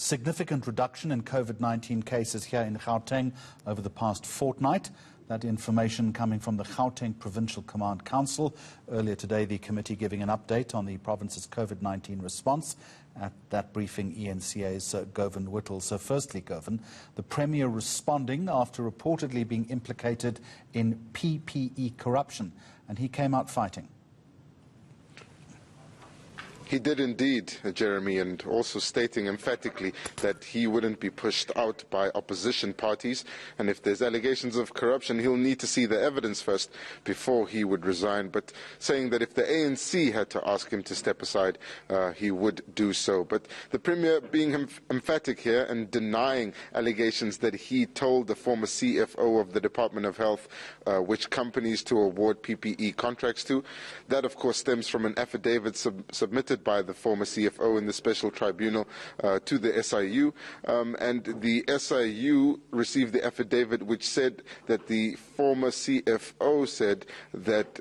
significant reduction in COVID-19 cases here in Gauteng over the past fortnight. That information coming from the Gauteng Provincial Command Council. Earlier today, the committee giving an update on the province's COVID-19 response. At that briefing, eNCA's Govan Whittles. So firstly, Govan, the Premier responding after reportedly being implicated in PPE corruption, and he came out fighting. He did indeed, Jeremy, and also stating emphatically that he wouldn't be pushed out by opposition parties, and if there's allegations of corruption, he'll need to see the evidence first before he would resign, but saying that if the ANC had to ask him to step aside, he would do so. But the Premier being emphatic here and denying allegations that he told the former CFO of the Department of Health which companies to award PPE contracts to. That, of course, stems from an affidavit submitted by the former CFO in the special tribunal to the SIU, and the SIU received the affidavit which said that the former CFO said that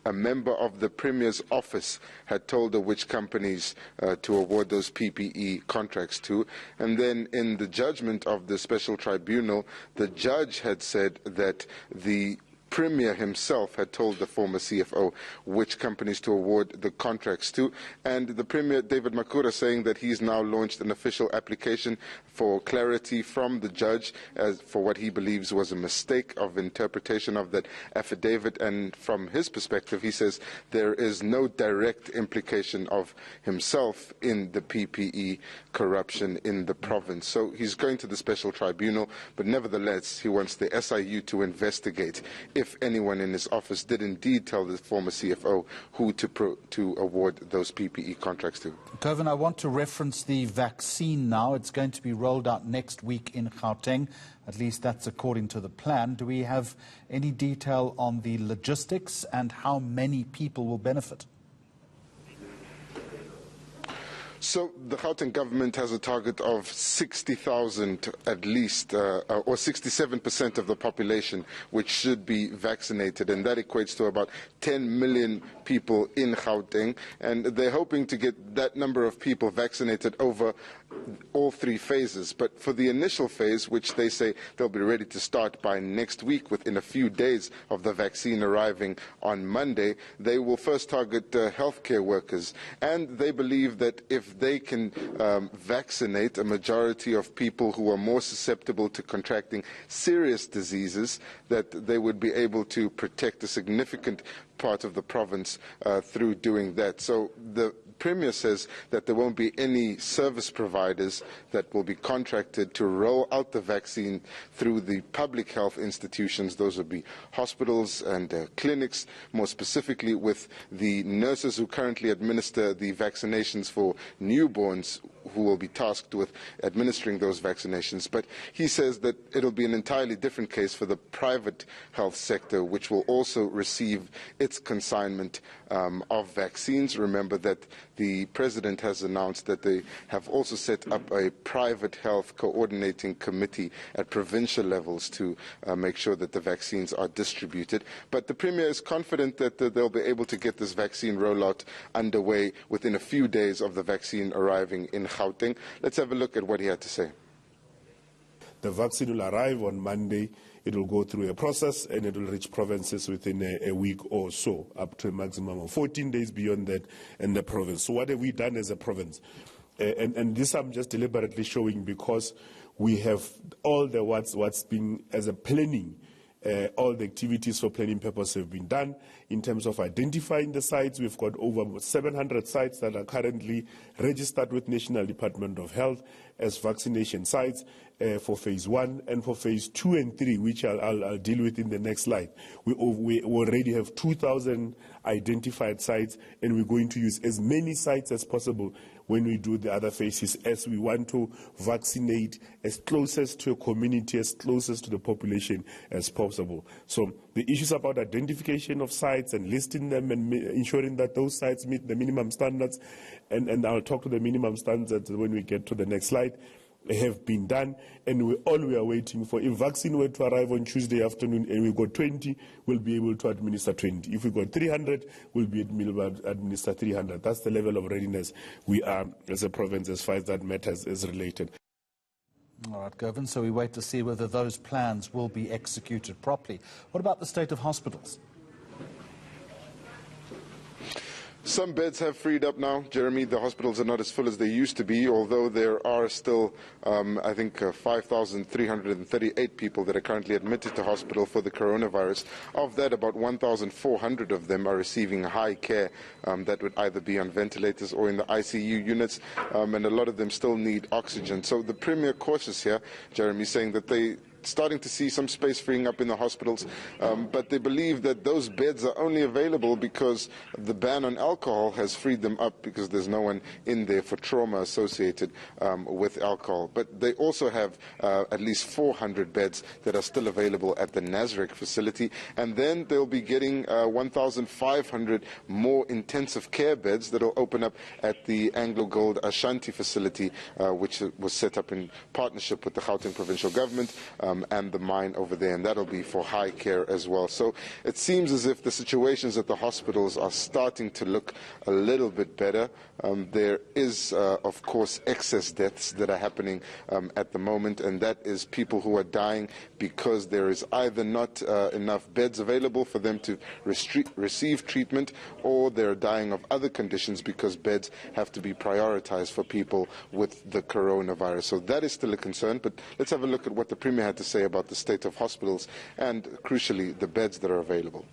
a member of the Premier's office had told her which companies to award those PPE contracts to. And then in the judgment of the special tribunal, the judge had said that the Premier himself had told the former CFO which companies to award the contracts to, and the Premier, David Makhura, saying that he's now launched an official application for clarity from the judge as for what he believes was a mistake of interpretation of that affidavit, and from his perspective he says there is no direct implication of himself in the PPE corruption in the province. So he's going to the special tribunal, but nevertheless he wants the SIU to investigate if anyone in his office did indeed tell the former CFO who to award those PPE contracts to. Govan, I want to reference the vaccine now. It's going to be rolled out next week in Gauteng. At least that's according to the plan. Do we have any detail on the logistics and how many people will benefit? So the Gauteng government has a target of 60,000 at least, or 67% of the population which should be vaccinated, and that equates to about 10 million people in Gauteng, and they're hoping to get that number of people vaccinated over all three phases. But for the initial phase, which they say they'll be ready to start by next week, within a few days of the vaccine arriving on Monday, they will first target healthcare workers, and they believe that if they can vaccinate a majority of people who are more susceptible to contracting serious diseases, that they would be able to protect a significant part of the province through doing that. So the Premier says that there won't be any service providers that will be contracted to roll out the vaccine through the public health institutions. Those would be hospitals and clinics, more specifically with the nurses who currently administer the vaccinations for newborns, who will be tasked with administering those vaccinations. But he says that it'll be an entirely different case for the private health sector, which will also receive its consignment of vaccines. Remember that the President has announced that they have also set up a private health coordinating committee at provincial levels to make sure that the vaccines are distributed. But the Premier is confident that they'll be able to get this vaccine rollout underway within a few days of the vaccine arriving in Gauteng. Let's have a look at what he had to say. The vaccine will arrive on Monday. It will go through a process and it will reach provinces within a week or so, up to a maximum of 14 days beyond that in the province. So what have we done as a province? And this I'm just deliberately showing because we have all the what's been as a planning. All the activities for planning purposes have been done in terms of identifying the sites. We've got over 700 sites that are currently registered with National Department of Health as vaccination sites for phase 1 and for phase 2 and 3, which I'll deal with in the next slide. We already have 2,000 identified sites, and we're going to use as many sites as possible when we do the other phases, as we want to vaccinate as closest to a community, as closest to the population as possible. So the issues about identification of sites and listing them and ensuring that those sites meet the minimum standards, and I'll talk to the minimum standards when we get to the next slide. have been done, and all we are waiting for. If vaccine were to arrive on Tuesday afternoon and we got 20, we'll be able to administer 20. If we got 300, we'll be able to administer 300. That's the level of readiness we are as a province as far as that matters is related. All right, Govan, so we wait to see whether those plans will be executed properly. What about the state of hospitals? Some beds have freed up now, Jeremy. The hospitals are not as full as they used to be, although there are still, I think, 5,338 people that are currently admitted to hospital for the coronavirus. Of that, about 1,400 of them are receiving high care that would either be on ventilators or in the ICU units, and a lot of them still need oxygen. So the Premier cautious here, Jeremy, saying that they starting to see some space freeing up in the hospitals, but they believe that those beds are only available because the ban on alcohol has freed them up, because there's no one in there for trauma associated with alcohol. But they also have at least 400 beds that are still available at the Nasrec facility, and then they'll be getting 1,500 more intensive care beds that will open up at the Anglo Gold Ashanti facility, which was set up in partnership with the Gauteng Provincial Government and the mine over there, and that'll be for high care as well. So it seems as if the situations at the hospitals are starting to look a little bit better. There is, of course, excess deaths that are happening at the moment, and that is people who are dying because there is either not enough beds available for them to receive treatment, or they're dying of other conditions because beds have to be prioritized for people with the coronavirus. So that is still a concern, but let's have a look at what the Premier had to say about the state of hospitals and, crucially, the beds that are available.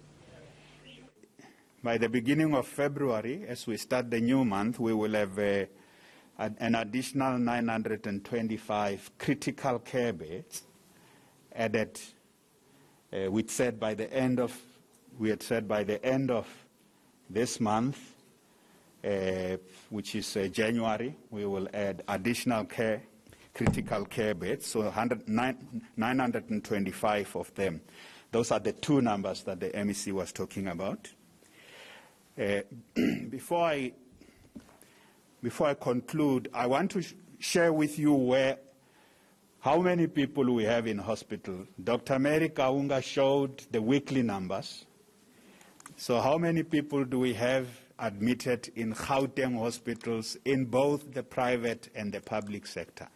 By the beginning of February, as we start the new month, we will have an additional 925 critical care beds added. We had said by the end of this month, which is January, we will add additional critical care beds, so 925 of them. Those are the two numbers that the MEC was talking about. Before I conclude, I want to share with you how many people we have in hospital. Dr. Mary Kaunga showed the weekly numbers. So how many people do we have admitted in Gauteng hospitals in both the private and the public sector?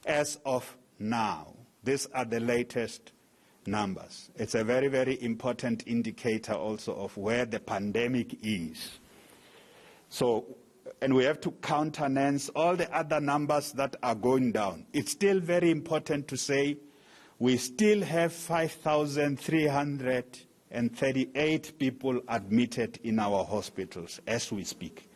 As of now, these are the latest numbers. It's a very, very important indicator also of where the pandemic is. So, and we have to countenance all the other numbers that are going down. It's still very important to say we still have 5,338 people admitted in our hospitals as we speak.